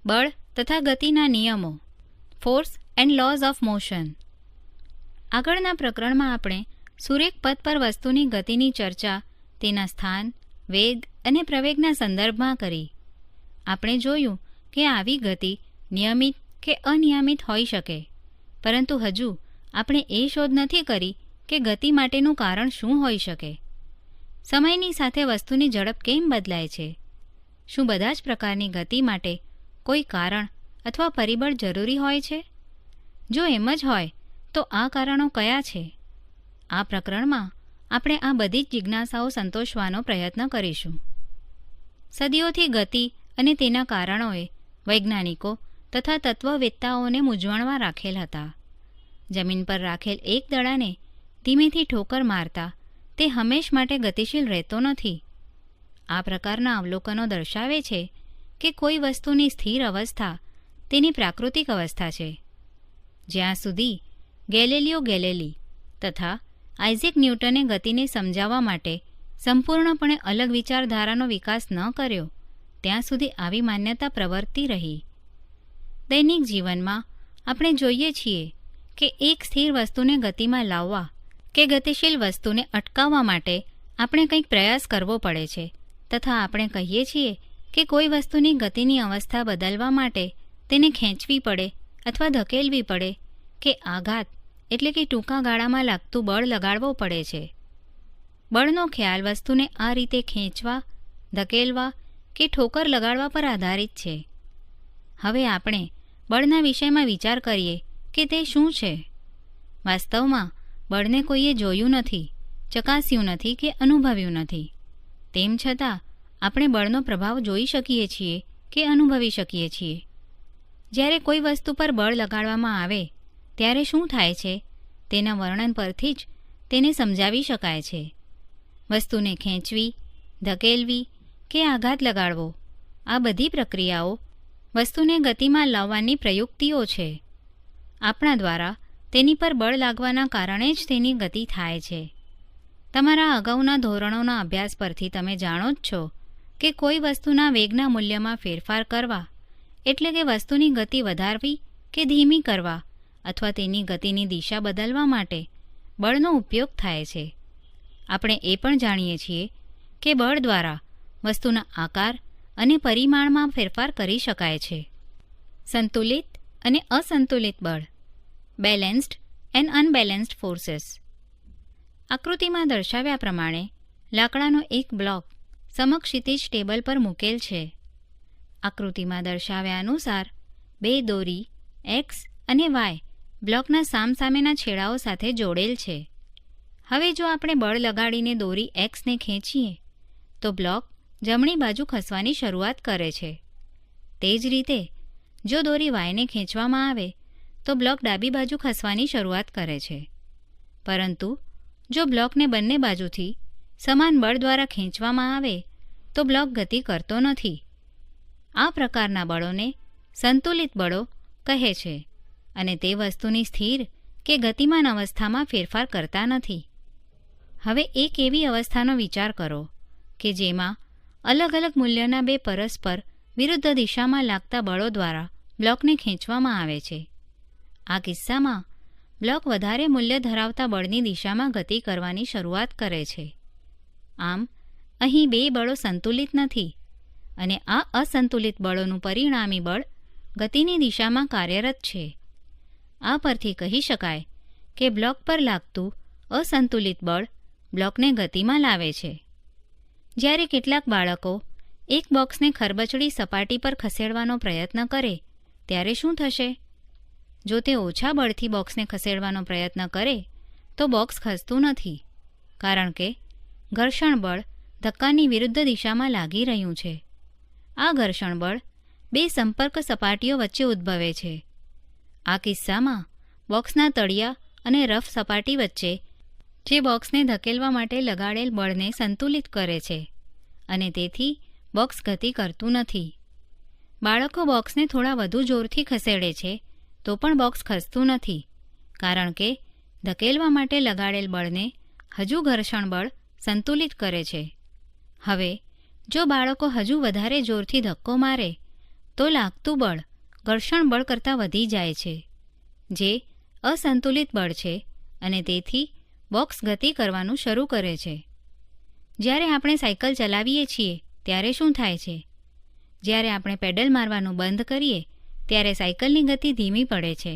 બળ તથા ગતિના નિયમો, force and lose of motion. આગળના પ્રકરણમાં આપણે સુરેખ પથ પર વસ્તુની ગતિની ચર્ચા તેના સ્થાન, વેગ અને પ્રવેગના સંદર્ભમાં કરી. આપણે જોયું કે આવી ગતિ નિયમિત કે અનિયમિત હોઈ શકે, પરંતુ હજુ આપણે એ શોધ નથી કરી કે ગતિ માટેનું કારણ શું હોઈ શકે. સમયની સાથે વસ્તુની ઝડપ કેમ બદલાય છે? શું બધા જ પ્રકારની ગતિ માટે કોઈ કારણ અથવા પરિબળ જરૂરી હોય છે? જો એમ જ હોય તો આ કારણો કયા છે? આ પ્રકરણમાં આપણે આ બધી જ જિજ્ઞાસાઓ સંતોષવાનો પ્રયત્ન કરીશું. સદીઓથી ગતિ અને તેના કારણોએ વૈજ્ઞાનિકો તથા તત્વવેત્તાઓને મૂંઝવણમાં રાખેલ હતા. જમીન પર રાખેલ એક દડાને ધીમેથી ઠોકર મારતા તે હંમેશ માટે ગતિશીલ રહેતો નથી. આ પ્રકારના અવલોકનો દર્શાવે છે કે કોઈ વસ્તુની સ્થિર અવસ્થા તેની પ્રાકૃતિક અવસ્થા છે. જ્યાં સુધી ગેલિલિયો ગેલિલી તથા આઇઝેક ન્યૂટને ગતિને સમજાવવા માટે સંપૂર્ણપણે અલગ વિચારધારાનો વિકાસ ન કર્યો, ત્યાં સુધી આવી માન્યતા પ્રવર્તી રહી. દૈનિક જીવનમાં આપણે જોઈએ છીએ કે એક સ્થિર વસ્તુને ગતિમાં લાવવા કે ગતિશીલ વસ્તુને અટકાવવા માટે આપણે કંઈક પ્રયાસ કરવો પડે છે, તથા આપણે કહીએ છીએ કે કોઈ વસ્તુની ગતિની અવસ્થા બદલવા માટે તેને ખેંચવી પડે અથવા ધકેલવી પડે કે આઘાત એટલે કે ટૂંકા ગાળામાં લાગતું બળ લગાડવો પડે છે. બળનો ખ્યાલ વસ્તુને આ રીતે ખેંચવા, ધકેલવા કે ઠોકર લગાડવા પર આધારિત છે. હવે આપણે બળના વિષયમાં વિચાર કરીએ કે તે શું છે. વાસ્તવમાં બળને કોઈએ જોયું નથી, ચકાસ્યું નથી કે અનુભવ્યું નથી. તેમ છતાં આપણે બળનો પ્રભાવ જોઈ શકીએ છીએ કે અનુભવી શકીએ છીએ. જ્યારે કોઈ વસ્તુ પર બળ લગાડવામાં આવે ત્યારે શું થાય છે તેના વર્ણન પરથી જ તેને સમજાવી શકાય છે. વસ્તુને ખેંચવી, ધકેલવી કે આઘાત લગાડવો, આ બધી પ્રક્રિયાઓ વસ્તુને ગતિમાં લાવવાની પ્રયુક્તિઓ છે. આપણા દ્વારા તેની પર બળ લાગવાના કારણે જ તેની ગતિ થાય છે. તમારા અગાઉના ધોરણોના અભ્યાસ પરથી તમે જાણો જ છો કે કોઈ વસ્તુના વેગના મૂલ્યમાં ફેરફાર કરવા એટલે કે વસ્તુની ગતિ વધારવી કે ધીમી કરવા અથવા તેની ગતિની દિશા બદલવા માટે બળનો ઉપયોગ થાય છે. આપણે એ પણ જાણીએ છીએ કે બળ દ્વારા વસ્તુના આકાર અને પરિમાણમાં ફેરફાર કરી શકાય છે. સંતુલિત અને અસંતુલિત બળ, બેલેન્સ્ડ એન્ડ અનબેલેન્સ્ડ ફોર્सेस. આકૃતિમાં દર્શાવ્યા પ્રમાણે લાકડાનો એક બ્લોક સમક્ષિતિજ ટેબલ પર મૂકેલ છે. આકૃતિમાં દર્શાવ્યા અનુસાર બે દોરી એક્સ અને વાય બ્લોકના સામસામેના છેડાઓ સાથે જોડેલ છે. હવે જો આપણે બળ લગાડીને દોરી એક્સને ખેંચીએ તો બ્લોક જમણી બાજુ ખસવાની શરૂઆત કરે છે. તે જ રીતે જો દોરી વાયને ખેંચવામાં આવે તો બ્લોક ડાબી બાજુ ખસવાની શરૂઆત કરે છે. પરંતુ જો બ્લોકને બંને બાજુથી સમાન બળ દ્વારા ખેંચવામાં આવે તો બ્લોક ગતિ કરતો નથી. આ પ્રકારના બળોને સંતુલિત બળો કહે છે અને તે વસ્તુની સ્થિર કે ગતિમાન અવસ્થામાં ફેરફાર કરતા નથી. હવે એક એવી અવસ્થાનો વિચાર કરો કે જેમાં અલગ અલગ મૂલ્યના બે પરસ્પર વિરુદ્ધ દિશામાં લાગતા બળો દ્વારા બ્લોકને ખેંચવામાં આવે છે. આ કિસ્સામાં બ્લોક વધારે મૂલ્ય ધરાવતા બળની દિશામાં ગતિ કરવાની શરૂઆત કરે છે. આમ અહીં બે બળો સંતુલિત નથી અને આ અસંતુલિત બળોનું પરિણામી બળ ગતિની દિશામાં કાર્યરત છે. આ પરથી કહી શકાય કે બ્લોક પર લાગતું અસંતુલિત બળ બ્લોકને ગતિમાં લાવે છે. જ્યારે કેટલાક બાળકો એક બોક્સને ખરબચડી સપાટી પર ખસેડવાનો પ્રયત્ન કરે ત્યારે શું થશે? જો તે ઓછા બળથી બોક્સને ખસેડવાનો પ્રયત્ન કરે તો બોક્સ ખસતું નથી, કારણ કે ઘર્ષણ બળ ધક્કાની વિરુદ્ધ દિશામાં લાગી રહ્યું છે. આ ઘર્ષણ બળ બે સંપર્ક સપાટીઓ વચ્ચે ઉદ્ભવે છે. આ કિસ્સામાં બોક્સના તળિયા અને રફ સપાટી વચ્ચે જે બોક્સને ધકેલવા માટે લગાડેલ બળને સંતુલિત કરે છે અને તેથી બોક્સ ગતિ કરતું નથી. બાળકો બોક્સને થોડા વધુ જોરથી ખસેડે છે તો પણ બોક્સ ખસતું નથી, કારણ કે ધકેલવા માટે લગાડેલ બળને હજુ ઘર્ષણ બળ સંતુલિત કરે છે. હવે જો બાળકો હજુ વધારે જોરથી ધક્કો મારે તો લાગતું બળ ઘર્ષણ બળ કરતાં વધી જાય છે, જે અસંતુલિત બળ છે અને તેથી બોક્સ ગતિ કરવાનું શરૂ કરે છે. જ્યારે આપણે સાયકલ ચલાવીએ છીએ ત્યારે શું થાય છે? જ્યારે આપણે પેડલ મારવાનું બંધ કરીએ ત્યારે સાયકલની ગતિ ધીમી પડે છે.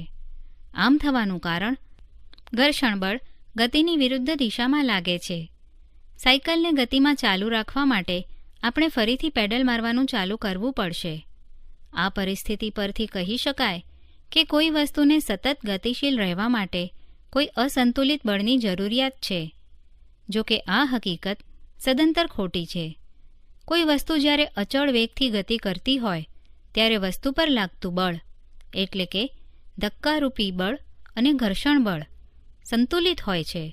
આમ થવાનું કારણ ઘર્ષણ બળ ગતિની વિરુદ્ધ દિશામાં લાગે છે. સાયકલને ગતિમાં ચાલુ રાખવા માટે આપણે ફરીથી પેડલ મારવાનું ચાલુ કરવું પડશે. આ પરિસ્થિતિ પરથી કહી શકાય કે કોઈ વસ્તુને સતત ગતિશીલ રહેવા માટે કોઈ અસંતુલિત બળની જરૂરિયાત છે. જો કે આ હકીકત સદંતર ખોટી છે. કોઈ વસ્તુ જ્યારે અચળ વેગથી ગતિ કરતી હોય ત્યારે વસ્તુ પર લાગતું બળ એટલે કે ધક્કારૂપી બળ અને ઘર્ષણ બળ સંતુલિત હોય છે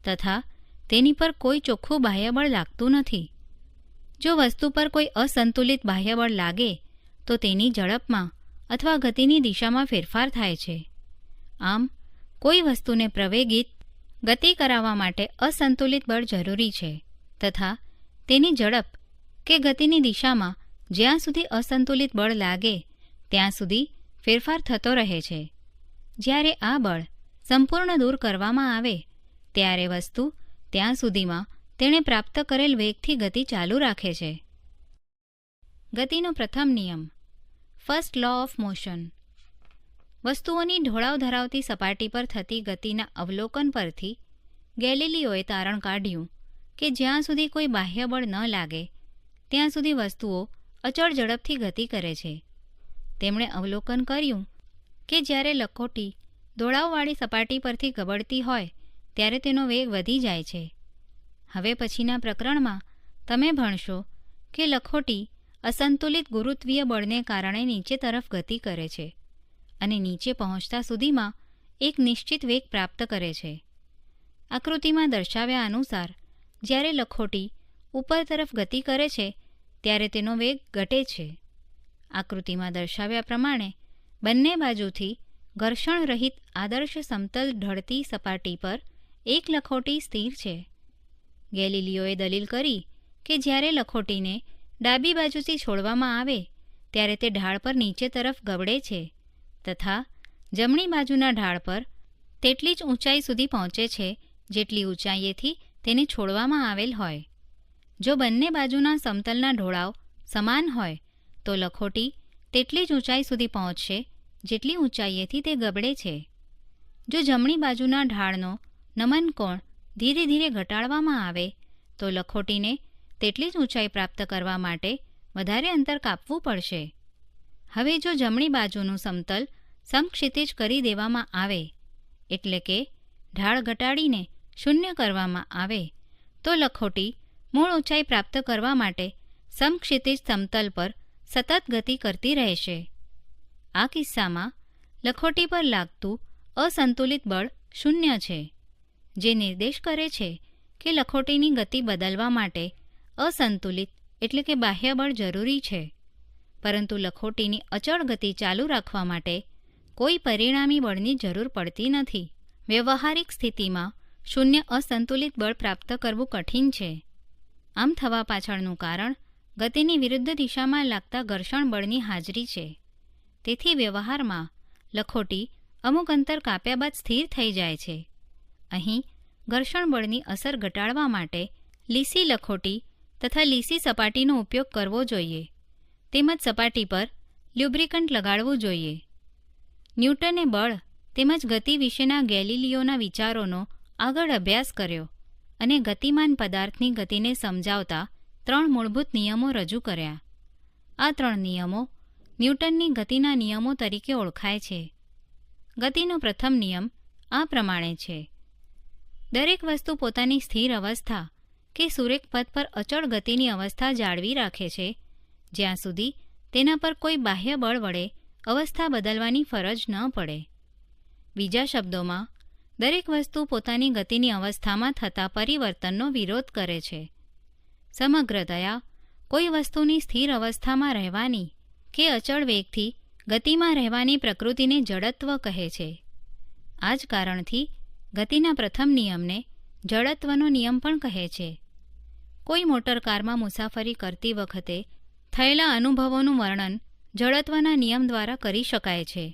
તથા તેની પર કોઈ ચોખ્ખું બાહ્યબળ લાગતું નથી. જો વસ્તુ પર કોઈ અસંતુલિત બાહ્યબળ લાગે તો તેની ઝડપમાં અથવા ગતિની દિશામાં ફેરફાર થાય છે. આમ કોઈ વસ્તુને પ્રવેગિત ગતિ કરાવવા માટે અસંતુલિત બળ જરૂરી છે તથા તેની ઝડપ કે ગતિની દિશામાં જ્યાં સુધી અસંતુલિત બળ લાગે ત્યાં સુધી ફેરફાર થતો રહે છે. જ્યારે આ બળ સંપૂર્ણ દૂર કરવામાં આવે ત્યારે વસ્તુ ત્યાં સુધીમાં તેણે પ્રાપ્ત કરેલ વેગથી ગતિ ચાલુ રાખે છે. ગતિનો પ્રથમ નિયમ, ફર્સ્ટ લો ઓફ મોશન. વસ્તુઓની ઢોળાવ ધરાવતી સપાટી પર થતી ગતિના અવલોકન પરથી ગેલિલીઓએ તારણ કાઢ્યું કે જ્યાં સુધી કોઈ બાહ્ય બળ ન લાગે ત્યાં સુધી વસ્તુઓ અચળ ઝડપથી ગતિ કરે છે. તેમણે અવલોકન કર્યું કે જ્યારે લખોટી ઢોળાવવાળી સપાટી પરથી ગબડતી હોય ત્યારે તેનો વેગ વધી જાય છે. હવે પછીના પ્રકરણમાં તમે ભણશો કે લખોટી અસંતુલિત ગુરુત્વીય બળને કારણે નીચે તરફ ગતિ કરે છે અને નીચે પહોંચતા સુધીમાં એક નિશ્ચિત વેગ પ્રાપ્ત કરે છે. આકૃતિમાં દર્શાવ્યા અનુસાર જ્યારે લખોટી ઉપર તરફ ગતિ કરે છે ત્યારે તેનો વેગ ઘટે છે. આકૃતિમાં દર્શાવ્યા પ્રમાણે બંને બાજુથી ઘર્ષણ રહિત આદર્શ સમતલ ઢળતી સપાટી પર એક લખોટી સ્થિર છે. ગેલિલીઓએ દલીલ કરી કે જ્યારે લખોટીને ડાબી બાજુથી છોડવામાં આવે ત્યારે તે ઢાળ પર નીચે તરફ ગબડે છે તથા જમણી બાજુના ઢાળ પર તેટલી જ ઊંચાઈ સુધી પહોંચે છે જેટલી ઊંચાઈએથી તેને છોડવામાં આવેલ હોય. જો બંને બાજુના સમતલના ઢોળાવ સમાન હોય તો લખોટી તેટલી જ ઊંચાઈ સુધી પહોંચશે જેટલી ઊંચાઈએથી તે ગબડે છે. જો જમણી બાજુના ઢાળનો નમન કોણ ધીરે ધીરે ઘટાડવામાં આવે તો લખોટીને તેટલી જ ઊંચાઈ પ્રાપ્ત કરવા માટે વધારે અંતર કાપવું પડશે. હવે જો જમણી બાજુનું સમતલ સમક્ષિતિજ કરી દેવામાં આવે એટલે કે ઢાળ ઘટાડીને શૂન્ય કરવામાં આવે તો લખોટી મૂળ ઊંચાઈ પ્રાપ્ત કરવા માટે સમક્ષિતિજ સમતલ પર સતત ગતિ કરતી રહેશે. આ કિસ્સામાં લખોટી પર લાગતું અસંતુલિત બળ શૂન્ય છે, જે નિર્દેશ કરે છે કે લખોટીની ગતિ બદલવા માટે અસંતુલિત એટલે કે બાહ્ય બળ જરૂરી છે, પરંતુ લખોટીની અચળ ગતિ ચાલુ રાખવા માટે કોઈ પરિણામી બળની જરૂર પડતી નથી. વ્યવહારિક સ્થિતિમાં શૂન્ય અસંતુલિત બળ પ્રાપ્ત કરવું કઠિન છે. આમ થવા પાછળનું કારણ ગતિની વિરુદ્ધ દિશામાં લાગતા ઘર્ષણ બળની હાજરી છે. તેથી વ્યવહારમાં લખોટી અમુક અંતર કાપ્યા બાદ સ્થિર થઈ જાય છે. અહીં ઘર્ષણ બળની અસર ઘટાડવા માટે લીસી લખોટી તથા લીસી સપાટીનો ઉપયોગ કરવો જોઈએ, તેમજ સપાટી પર લ્યુબ્રિકન્ટ લગાડવું જોઈએ. ન્યૂટને બળ તેમજ ગતિ વિશેના ગેલિલીઓના વિચારોનો આગળ અભ્યાસ કર્યો અને ગતિમાન પદાર્થની ગતિને સમજાવતા 3 મૂળભૂત નિયમો રજૂ કર્યા. આ 3 નિયમો ન્યૂટનની ગતિના નિયમો તરીકે ઓળખાય છે. ગતિનો પ્રથમ નિયમ આ પ્રમાણે છે: દરેક વસ્તુ પોતાની સ્થિર અવસ્થા કે સુરેખ પથ પર અચળ ગતિની અવસ્થા જાળવી રાખે છે જ્યાં સુધી તેના પર કોઈ બાહ્ય બળ વડે અવસ્થા બદલવાની ફરજ ન પડે. બીજા શબ્દોમાં, દરેક વસ્તુ પોતાની ગતિની અવસ્થામાં થતા પરિવર્તનનો વિરોધ કરે છે. સમગ્રતયા કોઈ વસ્તુની સ્થિર અવસ્થામાં રહેવાની કે અચળ વેગથી ગતિમાં રહેવાની પ્રકૃતિને જડત્વ કહે છે. આ જ કારણથી ગતિના પ્રથમ નિયમને જડત્વનો નિયમ પણ કહે છે. કોઈ મોટર કારમાં મુસાફરી કરતી વખતે થયેલા અનુભવોનું વર્ણન જડત્વના નિયમ દ્વારા કરી શકાય છે.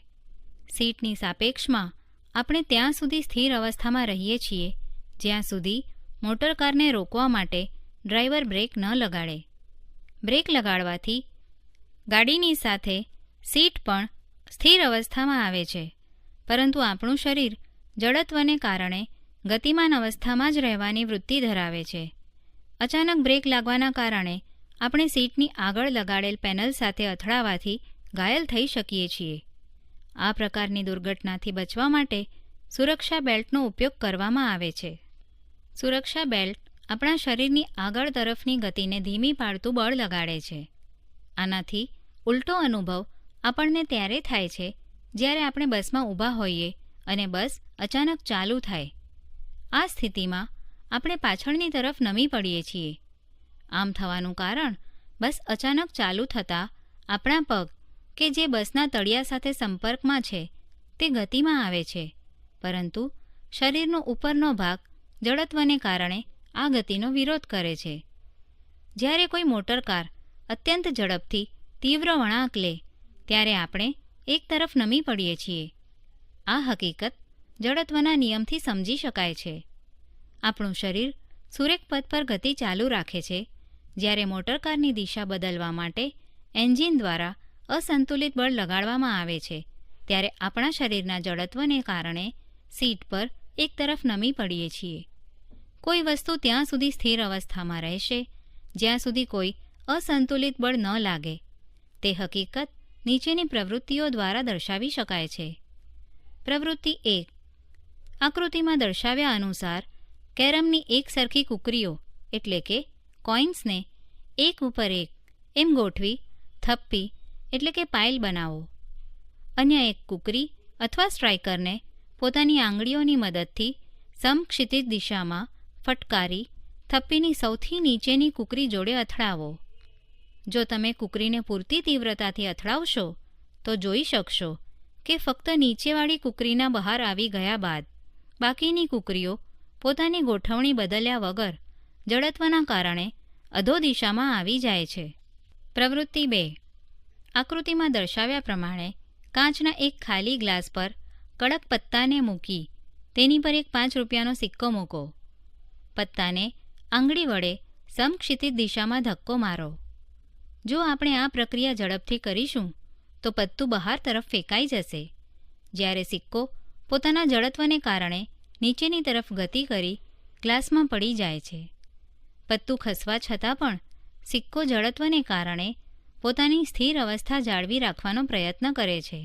સીટની સાપેક્ષમાં આપણે ત્યાં સુધી સ્થિર અવસ્થામાં રહીએ છીએ જ્યાં સુધી મોટરકારને રોકવા માટે ડ્રાઈવર બ્રેક ન લગાડે. બ્રેક લગાડવાથી ગાડીની સાથે સીટ પણ સ્થિર અવસ્થામાં આવે છે, પરંતુ આપણું શરીર જડત્વને કારણે ગતિમાન અવસ્થામાં જ રહેવાની વૃત્તિ ધરાવે છે. અચાનક બ્રેક લાગવાના કારણે આપણે સીટની આગળ લગાડેલ પેનલ સાથે અથડાવાથી ઘાયલ થઈ શકીએ છીએ. આ પ્રકારની દુર્ઘટનાથી બચવા માટે સુરક્ષા બેલ્ટનો ઉપયોગ કરવામાં આવે છે. સુરક્ષા બેલ્ટ આપણા શરીરની આગળ તરફની ગતિને ધીમી પાડતું બળ લગાડે છે. આનાથી ઉલટો અનુભવ આપણને ત્યારે થાય છે જ્યારે આપણે બસમાં ઊભા હોઈએ અને બસ અચાનક ચાલુ થાય. આ સ્થિતિમાં આપણે પાછળની તરફ નમી પડીએ છીએ. આમ થવાનું કારણ બસ અચાનક ચાલુ થતાં આપણા પગ કે જે બસના તળિયા સાથે સંપર્કમાં છે તે ગતિમાં આવે છે, પરંતુ શરીરનો ઉપરનો ભાગ જડત્વને કારણે આ ગતિનો વિરોધ કરે છે. જ્યારે કોઈ મોટરકાર અત્યંત ઝડપથી તીવ્ર વળાંક લે ત્યારે આપણે એક તરફ નમી પડીએ છીએ. આ હકીકત જડત્વના નિયમથી સમજી શકાય છે. આપણું શરીર સુરેખ પથ પર ગતિ ચાલુ રાખે છે, જ્યારે મોટરકારની દિશા બદલવા માટે એન્જિન દ્વારા અસંતુલિત બળ લગાડવામાં આવે છે ત્યારે આપણા શરીરના જડત્વને કારણે સીટ પર એક તરફ નમી પડીએ છીએ. કોઈ વસ્તુ ત્યાં સુધી સ્થિર અવસ્થામાં રહેશે જ્યાં સુધી કોઈ અસંતુલિત બળ ન લાગે. તે હકીકત નીચેની પ્રવૃત્તિઓ દ્વારા દર્શાવી શકાય છે. પ્રવૃત્તિ 1. આકૃતિમાં દર્શાવ્યા અનુસાર કેરમની એક સરખી કુકરીઓ એટલે કે કોઇન્સને એક ઉપર એક એમ ગોઠવી થપ્પી એટલે કે પાઇલ બનાવો. અન્ય એક કુકરી અથવા સ્ટ્રાઇકરને પોતાની આંગળીઓની મદદથી સમક્ષિતિજ દિશામાં ફટકારી થપ્પીની સૌથી નીચેની કુકરી જોડે અથડાવો. જો તમે કુકરીને પૂરતી તીવ્રતાથી અથડાવશો તો જોઈ શકશો કે ફક્ત નીચેવાળી કુકરીના બહાર આવી ગયા બાદ બાકીની કુકરીઓ પોતાની ગોઠવણી બદલ્યા વગર જડત્વના કારણે અધો દિશામાં આવી જાય છે. પ્રવૃત્તિ 2. આકૃતિમાં દર્શાવ્યા પ્રમાણે કાચના એક ખાલી ગ્લાસ પર કડક પત્તાને મૂકી તેની પર એક 5 રૂપિયાનો સિક્કો મૂકો. પત્તાને આંગળી વડે સમક્ષિતિજ દિશામાં ધક્કો મારો. જો આપણે આ પ્રક્રિયા ઝડપથી કરીશું તો પત્તું બહાર તરફ ફેંકાઈ જશે, જ્યારે સિક્કો પોતાના જડત્વને કારણે નીચેની તરફ ગતિ કરી ગ્લાસમાં પડી જાય છે. પત્તું ખસવા છતાં પણ સિક્કો જડત્વને કારણે પોતાની સ્થિર અવસ્થા જાળવી રાખવાનો પ્રયત્ન કરે છે.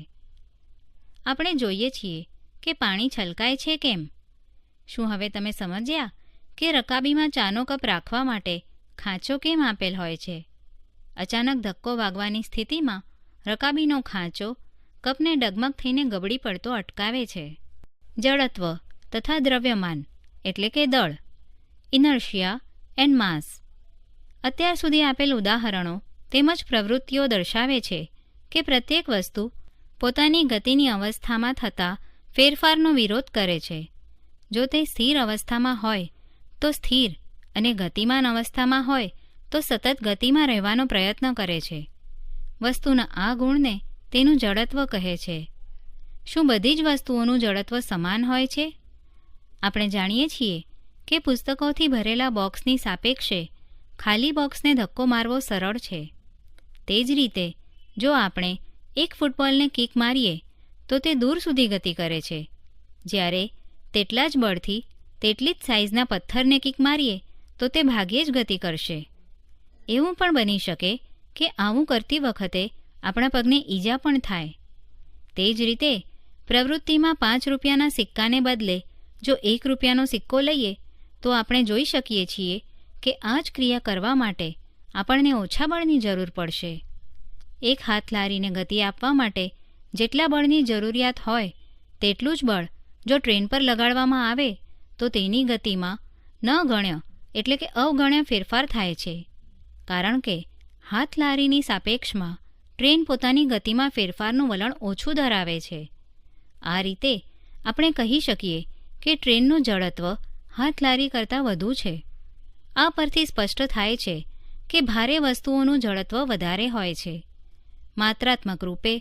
આપણે જોઈએ છીએ કે પાણી છલકાય છે કેમ. શું હવે તમે સમજ્યા કે રકાબીમાં ચાનો કપ રાખવા માટે ખાંચો કેમ આપેલ હોય છે? અચાનક ધક્કો વાગવાની સ્થિતિમાં રકાબીનો ખાંચો કપને ડગમગ થઈને ગબડી પડતો અટકાવે છે. જડત્વ તથા દ્રવ્યમાન એટલે કે દળ, ઇનર્શિયા એન્ડ માસ. અત્યાર સુધી આપેલ ઉદાહરણો તેમજ પ્રવૃત્તિઓ દર્શાવે છે કે પ્રત્યેક વસ્તુ પોતાની ગતિની અવસ્થામાં થતા ફેરફારનો વિરોધ કરે છે. જો તે સ્થિર અવસ્થામાં હોય તો સ્થિર અને ગતિમાન અવસ્થામાં હોય તો સતત ગતિમાં રહેવાનો પ્રયત્ન કરે છે. વસ્તુના આ ગુણને તેનું જડત્વ કહે છે. શું બધી જ વસ્તુઓનું જડત્વ સમાન હોય છે? આપણે જાણીએ છીએ કે પુસ્તકોથી ભરેલા બોક્સની સાપેક્ષે ખાલી બોક્સને ધક્કો મારવો સરળ છે. તે જ રીતે જો આપણે એક ફૂટબોલને કિક મારીએ તો તે દૂર સુધી ગતિ કરે છે, જ્યારે તેટલા જ બળથી તેટલી જ સાઇઝના પથ્થરને કિક મારીએ તો તે ભાગ્યે જ ગતિ કરશે. એવું પણ બની શકે કે આવું કરતી વખતે આપણા પગને ઈજા પણ થાય. તે જ રીતે પ્રવૃત્તિમાં 5 રૂપિયાના સિક્કાને બદલે જો 1 રૂપિયાનો સિક્કો લઈએ તો આપણે જોઈ શકીએ છીએ કે આ જ ક્રિયા કરવા માટે આપણને ઓછા બળની જરૂર પડશે. એક હાથ લારીને ગતિ આપવા માટે જેટલા બળની જરૂરિયાત હોય તેટલું જ બળ જો ટ્રેન પર લગાડવામાં આવે તો તેની ગતિમાં નગણ્ય એટલે કે અવગણ્ય ફેરફાર થાય છે, કારણ કે હાથ લારીની સાપેક્ષમાં ટ્રેન પોતાની ગતિમાં ફેરફારનું વલણ ઓછું ધરાવે છે. આ રીતે આપણે કહી શકીએ કે ટ્રેનનું જડત્વ હાથ લારી કરતાં વધુ છે. આ પરથી સ્પષ્ટ થાય છે કે ભારે વસ્તુઓનું જડત્વ વધારે હોય છે. માત્રાત્મક રૂપે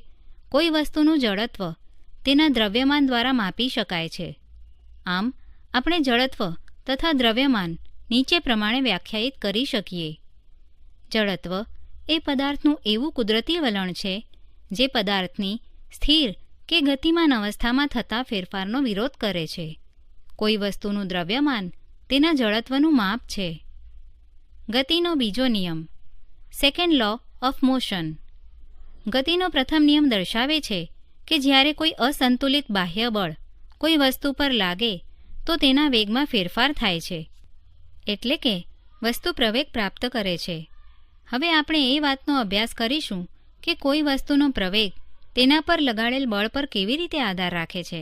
કોઈ વસ્તુનું જડત્વ તેના દ્રવ્યમાન દ્વારા માપી શકાય છે. આમ આપણે જડત્વ તથા દ્રવ્યમાન નીચે પ્રમાણે વ્યાખ્યાયિત કરી શકીએ. જડત્વ એ પદાર્થનું એવું કુદરતી વલણ છે જે પદાર્થની સ્થિર કે ગતિમાન અવસ્થામાં થતા ફેરફારનો વિરોધ કરે છે. કોઈ વસ્તુનું દ્રવ્યમાન તેના જડત્વનું માપ છે. ગતિનો બીજો નિયમ, સેકન્ડ લો ઓફ મોશન. ગતિનો પ્રથમ નિયમ દર્શાવે છે કે જ્યારે કોઈ અસંતુલિત બાહ્ય બળ કોઈ વસ્તુ પર લાગે તો તેના વેગમાં ફેરફાર થાય છે, એટલે કે વસ્તુ પ્રવેગ પ્રાપ્ત કરે છે. હવે આપણે એ વાતનો અભ્યાસ કરીશું કે કોઈ વસ્તુનો પ્રવેગ તેના પર લગાડેલ બળ પર કેવી રીતે આધાર રાખે છે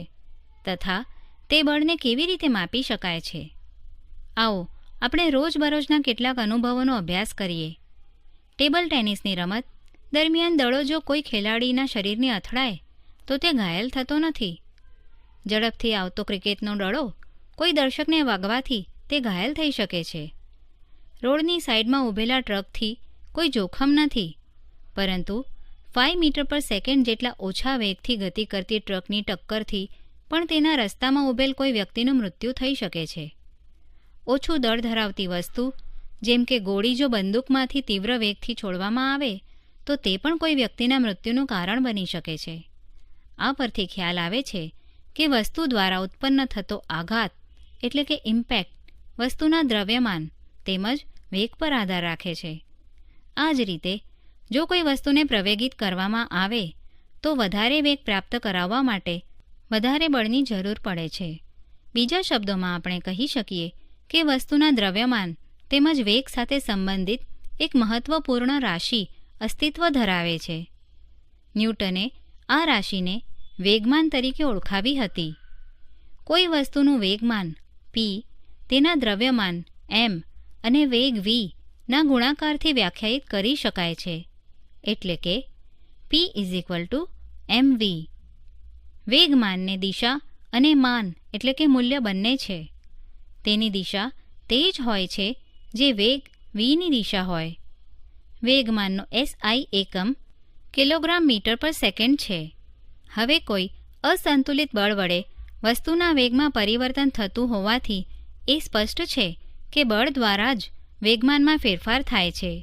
તથા તે બળને કેવી રીતે માપી શકાય છે. આવો આપણે રોજબરોજના કેટલાક અનુભવોનો અભ્યાસ કરીએ. ટેબલ ટેનિસની રમત દરમિયાન દડો જો કોઈ ખેલાડીના શરીરને અથડાય તો તે ઘાયલ થતો નથી. ઝડપથી આવતો ક્રિકેટનો દડો કોઈ દર્શકને વાગવાથી તે ઘાયલ થઈ શકે છે. રોડની સાઈડમાં ઊભેલા ટ્રકથી કોઈ જોખમ નથી, પરંતુ 5 મીટર પર સેકન્ડ જેટલા ઓછા વેગથી ગતિ કરતી ટ્રકની ટક્કરથી પણ તેના રસ્તામાં ઊભેલ કોઈ વ્યક્તિનું મૃત્યુ થઈ શકે છે. ઓછું દળ ધરાવતી વસ્તુ જેમ કે ગોળી જો બંદૂકમાંથી તીવ્ર વેગથી છોડવામાં આવે તો તે પણ કોઈ વ્યક્તિના મૃત્યુનું કારણ બની શકે છે. આ પરથી ખ્યાલ આવે છે કે વસ્તુ દ્વારા ઉત્પન્ન થતો આઘાત એટલે કે ઇમ્પેક્ટ વસ્તુના દ્રવ્યમાન તેમજ વેગ પર આધાર રાખે છે. આ જ રીતે જો કોઈ વસ્તુને પ્રવેગિત કરવામાં આવે તો વધારે વેગ પ્રાપ્ત કરાવવા માટે વધારે બળની જરૂર પડે છે. બીજા શબ્દોમાં આપણે કહી શકીએ કે વસ્તુના દ્રવ્યમાન તેમજ વેગ સાથે સંબંધિત એક મહત્વપૂર્ણ રાશિ અસ્તિત્વ ધરાવે છે. ન્યૂટને આ રાશિને વેગમાન તરીકે ઓળખાવી હતી. કોઈ વસ્તુનું વેગમાન p તેના દ્રવ્યમાન m અને વેગ v ના ગુણાકારથી વ્યાખ્યાયિત કરી શકાય છે, એટલે કે p = mv. વેગમાનને દિશા અને માન એટલે કે મૂલ્ય બંને છે. તેની દિશા તે જ હોય છે જે વેગ vની દિશા હોય. વેગમાનનો SI એકમ કિલોગ્રામ મીટર પર સેકન્ડ છે. હવે કોઈ અસંતુલિત બળ વડે વસ્તુના વેગમાં પરિવર્તન થતું હોવાથી એ સ્પષ્ટ છે કે બળ દ્વારા જ વેગમાનમાં ફેરફાર થાય છે.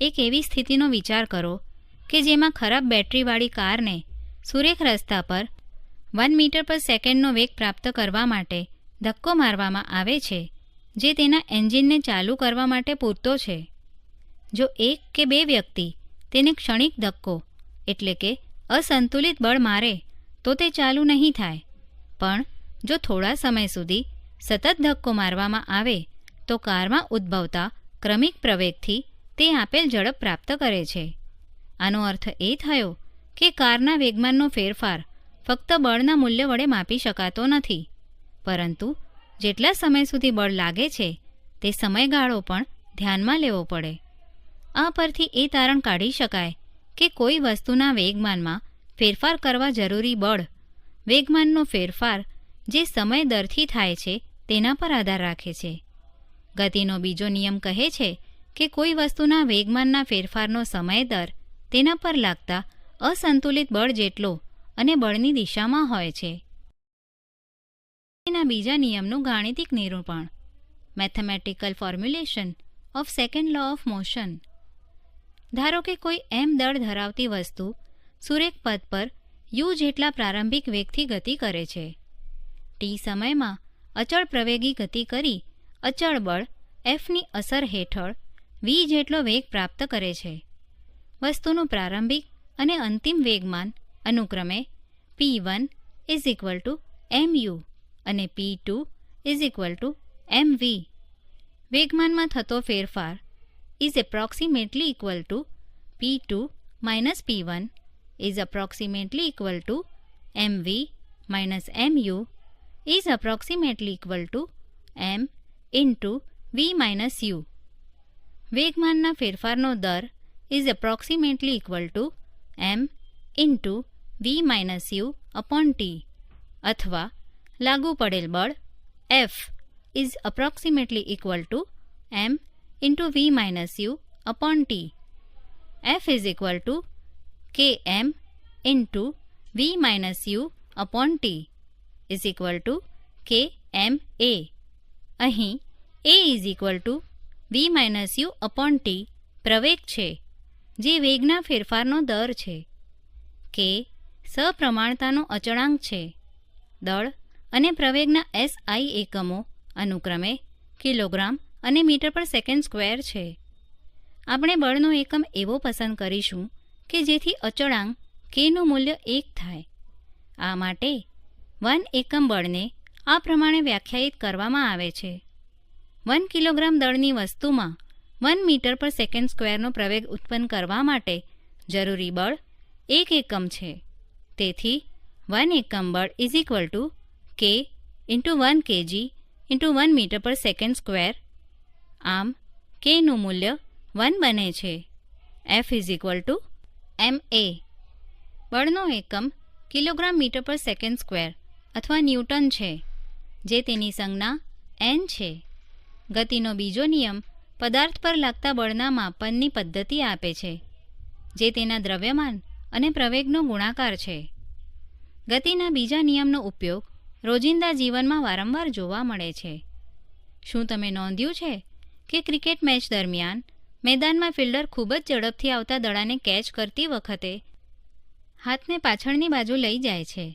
એક એવી સ્થિતિનો વિચાર કરો કે જેમાં ખરાબ બેટરીવાળી કારને સુરેખ રસ્તા પર 1 મીટર પર સેકન્ડનો વેગ પ્રાપ્ત કરવા માટે ધક્કો મારવામાં આવે છે, જે તેના એન્જિનને ચાલુ કરવા માટે પૂરતો છે. જો એક કે બે વ્યક્તિ તેને ક્ષણિક ધક્કો એટલે કે અસંતુલિત બળ મારે તો તે ચાલુ નહીં થાય, પણ જો થોડા સમય સુધી સતત ધક્કો મારવામાં આવે તો કારમાં ઉદ્ભવતા ક્રમિક પ્રવેગથી તે આપેલ ઝડપ પ્રાપ્ત કરે છે. આનો અર્થ એ થયો કે કારના વેગમાનનો ફેરફાર ફક્ત બળના મૂલ્ય વડે માપી શકાતો નથી, પરંતુ જેટલા સમય સુધી બળ લાગે છે તે સમયગાળો પણ ધ્યાનમાં લેવો પડે. આ પરથી એ તારણ કાઢી શકાય કે કોઈ વસ્તુના વેગમાનમાં ફેરફાર કરવા જરૂરી બળ વેગમાનનો ફેરફાર જે સમય દરથી થાય છે તેના પર આધાર રાખે છે. ગતિનો બીજો નિયમ કહે છે કે કોઈ વસ્તુના વેગમાનના ફેરફારનો સમય દર તેના પર લાગતા અસંતુલિત બળ જેટલો અને બળની દિશામાં હોય છે. ગતિના બીજા નિયમનું ગાણિતિક નિરૂપણ, mathematical formulation of second law of motion. ધારો કે કોઈ m દળ ધરાવતી વસ્તુ સુરેખ પથ પર u જેટલા પ્રારંભિક વેગથી ગતિ કરે છે. t સમયમાં અચળ પ્રવેગી ગતિ કરી અચળ બળ Fની અસર હેઠળ v જેટલો વેગ પ્રાપ્ત કરે છે. વસ્તુનું પ્રારંભિક અને અંતિમ વેગમાન અનુક્રમે p1 = mu અને p2 = mv. વેગમાનમાં થતો ફેરફાર is approximately equal to p2 minus p1 is approximately equal to mv minus mu is approximately equal to m into v minus u. વેગમાનના ફેરફારનો દર is approximately equal to m into v minus u upon t, અથવા લાગુ પડેલ બળ F is approximately equal to m into v minus u upon t. F is equal to km into v minus u upon t is equal to km a. અહીં a is equal to v minus u upon t પ્રવેગ છે, જે વેગના ફેરફારનો દર છે. k સપ્રમાણતાનો અચળાંક છે. દળ અને પ્રવેગના SI એકમો અનુક્રમે કિલોગ્રામ અને મીટર પર સેકન્ડ સ્ક્વેર છે. આપણે બળનો એકમ એવો પસંદ કરીશું કે જેથી અચળાંક kનું મૂલ્ય 1 થાય. આ માટે 1 એકમ બળને આ પ્રમાણે વ્યાખ્યાયિત કરવામાં આવે છે. 1 કિલોગ્રામ દળની વસ્તુમાં 1 મીટર પર સેકન્ડ સ્ક્વેરનો પ્રવેગ ઉત્પન્ન કરવા માટે જરૂરી બળ 1 એકમ છે. તેથી 1 એકમ બળ is equal to k into 1 kg into 1 metre પર સેકન્ડ સ્ક્વેર. આમ kનું મૂલ્ય 1 બને છે. F is equal to ma. બળનો એકમ કિલોગ્રામ મીટર પર સેકન્ડ સ્ક્વેર અથવા ન્યૂટન છે, જે તેની સંજ્ઞા n છે. ગતિનો બીજો નિયમ પદાર્થ પર લાગતા બળના માપનની પદ્ધતિ આપે છે, જે તેના દ્રવ્યમાન અને પ્રવેગનો ગુણાકાર છે. ગતિના બીજા નિયમનો ઉપયોગ રોજિંદા જીવનમાં વારંવાર જોવા મળે છે. શું તમે નોંધ્યું છે કે ક્રિકેટ મેચ દરમિયાન મેદાનમાં ફિલ્ડર ખૂબ જ ઝડપથી આવતા દડાને કેચ કરતી વખતે હાથને પાછળની બાજુ લઈ જાય છે?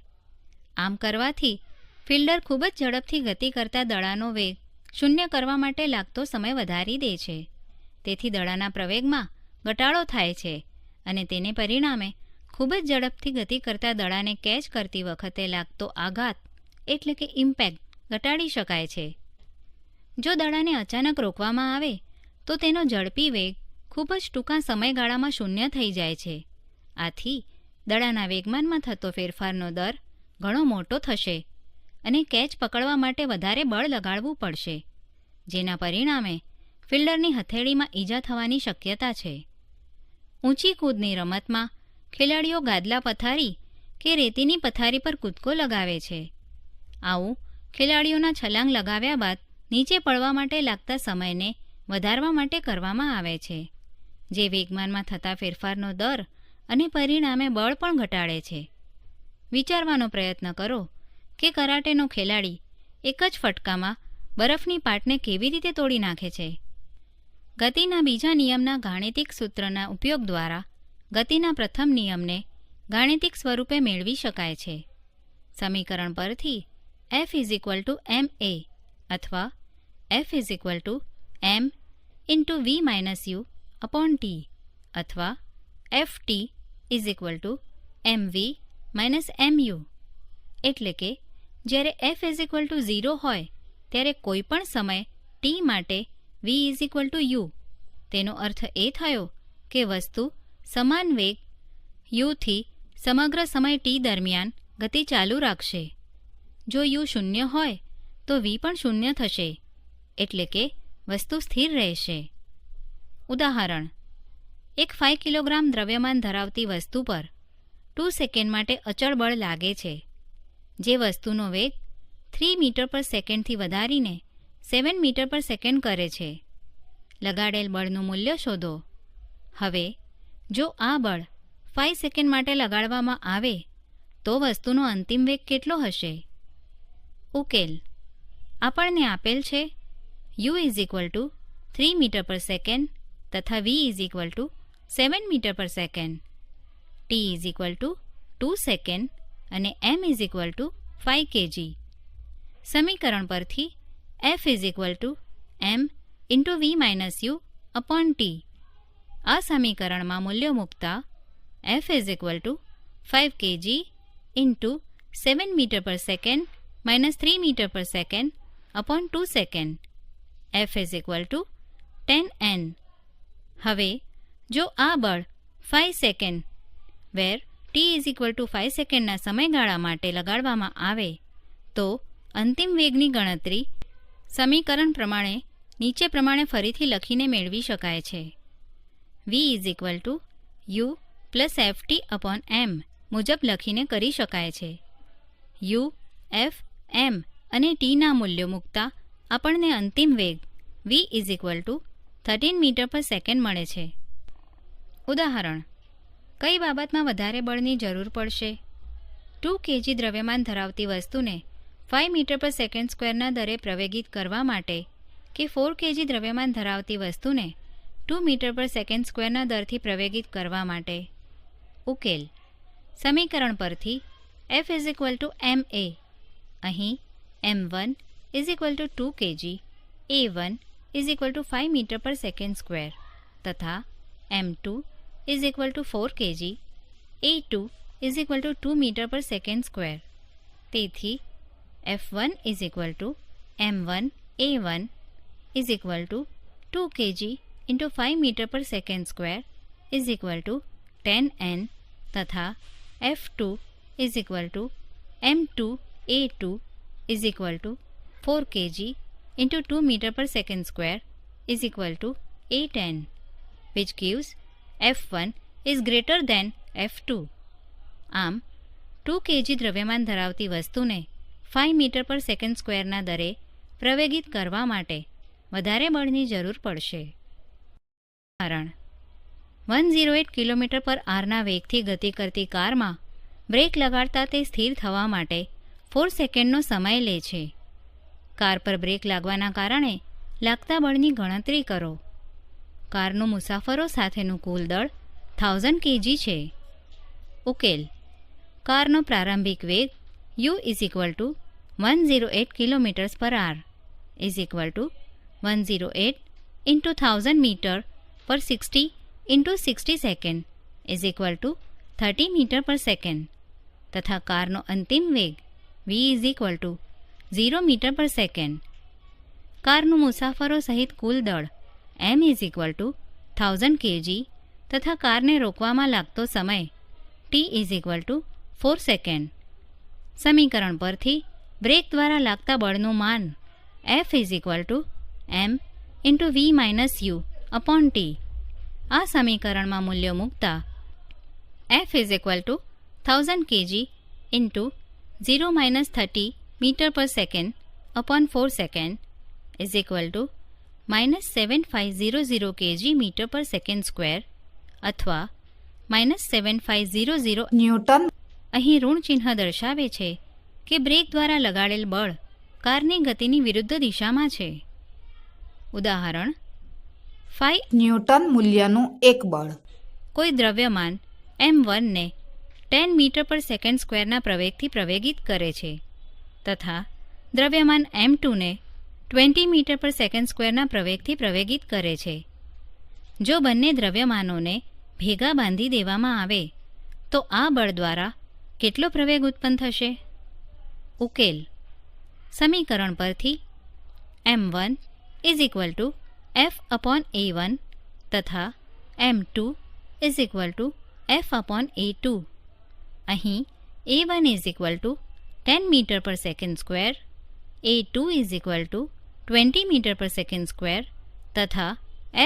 આમ કરવાથી ફિલ્ડર ખૂબ જ ઝડપથી ગતિ કરતા દડાનો વેગ શૂન્ય કરવા માટે લાગતો સમય વધારી દે છે. તેથી દડાના પ્રવેગમાં ઘટાડો થાય છે અને તેને પરિણામે ખૂબ જ ઝડપથી ગતિ કરતા દડાને કેચ કરતી વખતે લાગતો આઘાત એટલે કે ઇમ્પેક્ટ ઘટાડી શકાય છે. જો દડાને અચાનક રોકવામાં આવે તો તેનો ઝડપી વેગ ખૂબ જ ટૂંકા સમયગાળામાં શૂન્ય થઈ જાય છે. આથી દડાના વેગમાનમાં થતો ફેરફારનો દર ઘણો મોટો થશે અને કેચ પકડવા માટે વધારે બળ લગાડવું પડશે, જેના પરિણામે ફિલ્ડરની હથેળીમાં ઈજા થવાની શક્યતા છે. ઊંચી કૂદની રમતમાં ખેલાડીઓ ગાદલા પથારી કે રેતીની પથારી પર કૂદકો લગાવે છે. આવું ખેલાડીઓના છલાંગ લગાવ્યા બાદ નીચે પડવા માટે લાગતા સમયને વધારવા માટે કરવામાં આવે છે, જે વેગમાનમાં થતા ફેરફારનો દર અને પરિણામે બળ પણ ઘટાડે છે. વિચારવાનો પ્રયત્ન કરો કે કરાટેનો ખેલાડી એક જ ફટકામાં બરફની પાટને કેવી રીતે તોડી નાખે છે. ગતિના બીજા નિયમના ગાણિતિક સૂત્રના ઉપયોગ દ્વારા ગતિના પ્રથમ નિયમને ગાણિતિક સ્વરૂપે મેળવી શકાય છે. સમીકરણ પરથી F is equal to ma અથવા F is equal to m into v minus u upon t અથવા ft is equal to mv minus mu. એટલે કે જ્યારે f ઇઝ ઇક્વલ ટુ 0 હોય ત્યારે કોઈ પણ સમય t માટે v is equal two u. તેનો અર્થ એ થયો કે વસ્તુ સમાન વેગ u થી સમગ્ર સમય t દરમિયાન ગતિ ચાલુ રાખશે. જો u શૂન્ય હોય તો v પણ શૂન્ય થશે, એટલે કે વસ્તુ સ્થિર રહેશે. ઉદાહરણ: એક 5 કિલોગ્રામ દ્રવ્યમાન ધરાવતી વસ્તુ પર 2 સેકન્ડ માટે અચળ બળ લાગે છે, જે વસ્તુનો વેગ 3 મીટર પર સેકન્ડથી વધારીને 7 મીટર પર સેકન્ડ કરે છે. લગાડેલ બળનું મૂલ્ય શોધો. હવે જો આ બળ 5 સેકન્ડ માટે લગાડવામાં આવે તો વસ્તુનો અંતિમ વેગ કેટલો હશે? ઉકેલ: આપણને આપેલ છે u is equal to 3 metre પર સેકન્ડ તથા v is equal to 7 metre પર second, t is equal to 2 second અને m is equal to 5 kg. સમીકરણ પરથી f is equal to m into v minus u upon t. આ સમીકરણમાં મૂલ્યો મૂકતા f is equal to 5 kg into 7 metre પર second minus 3 metre પર second upon 2 second. f is equal to 10n. હવે જો આ બળ 5 second where t is equal to 5 સેકન્ડના સમયગાળા માટે લગાડવામાં આવે તો અંતિમ વેગની ગણતરી સમીકરણ પ્રમાણે નીચે પ્રમાણે ફરીથી લખીને મેળવી શકાય છે. v is equal two u plus ft upon m મુજબ લખીને કરી શકાય છે. u, f, m અને tના મૂલ્યો મૂકતા આપણને અંતિમ વેગ v is equal to 13 metre પર સેકન્ડ મળે છે. ઉદાહરણ: કઈ બાબતમાં વધારે બળની જરૂર પડશે? 2 kg દ્રવ્યમાન ધરાવતી વસ્તુને 5 મીટર પર સેકન્ડ સ્ક્વેરના દરે પ્રવેગિત કરવા માટે કે 4 kg દ્રવ્યમાન ધરાવતી વસ્તુને 2 મીટર પર સેકન્ડ સ્ક્વેરના દરથી પ્રવેગિત કરવા માટે. ઉકેલ. સમીકરણ પરથી F ma. અહીં m1 2 kg, a1 5 મીટર પર સેકન્ડ સ્ક્વેર તથા m2 4 kg, a2 2 મીટર પર સેકન્ડ સ્ક્વેર. તેથી F1 m1 a1 2 kg × 5 metre પર સેકન્ડ સ્ક્વેર 10n તથા F2 m2 a2 4 kg × 2 metre પર second square 8n, which gives F1 is greater than F2. આમ 2 kg દ્રવ્યમાન ધરાવતી વસ્તુને 5 મીટર પર સેકન્ડ સ્ક્વેરના દરે પ્રવેગિત કરવા માટે વધારે બળની જરૂર પડશે. કારણ 108 કિલોમીટર પર આરના વેગથી ગતિ કરતી કારમાં બ્રેક લગાડતા તે સ્થિર થવા માટે 4 સેકન્ડનો સમય લે છે. કાર પર બ્રેક લાગવાના કારણે લાગતા બળની ગણતરી કરો. કારનું મુસાફરો સાથેનું કુલ દળ 1000 kg છે. ઉકેલ. કારનો પ્રારંભિક વેગ u 108 km/h 108 × 1000 મીટર પર 60 × 60 સેકન્ડ 30 મીટર પર સેકન્ડ તથા કારનો અંતિમ વેગ v 0 મીટર પર સેકન્ડ. કારનું મુસાફરો સહિત કુલ દળ m 1000 kg તથા કારને રોકવામાં લાગતો સમય t 4 સેકન્ડ. સમીકરણ પરથી બ્રેક દ્વારા લાગતા બળનું માન F m × v - u/t. આ સમીકરણમાં મૂલ્યો મૂકતા F 1000 kg × 0 - 30 મીટર પર સેકન્ડ / 4 સેકન્ડ -7500 kg મીટર પર સેકન્ડ સ્ક્વેર અથવા -7500 ન્યૂટન. અહીં ઋણ ચિહ્ન દર્શાવે છે કે બ્રેક દ્વારા લગાડેલ બળ કારની ગતિની વિરુદ્ધ દિશામાં છે. ઉદાહરણ 5 ન્યૂટન મૂલ્યનું એક બળ કોઈ દ્રવ્યમાન m1 ને 10 મીટર પર સેકન્ડ સ્ક્વેરના પ્રવેગથી પ્રવેગિત કરે છે તથા દ્રવ્યમાન m2 ને 20 મીટર પર સેકન્ડ સ્ક્વેરના પ્રવેગથી પ્રવેગિત કરે છે. જો બંને દ્રવ્યમાનોને ભેગા બાંધી દેવામાં આવે તો આ બળ દ્વારા કેટલો પ્રવેગ ઉત્પન્ન થશે? ઉકેલ. સમીકરણ પરથી m1 F/a1 તથા m2 F/a2. અહીં a1 10 મીટર પર સેકન્ડ સ્ક્વેર, a2 20 મીટર પર સેકન્ડ સ્ક્વેર તથા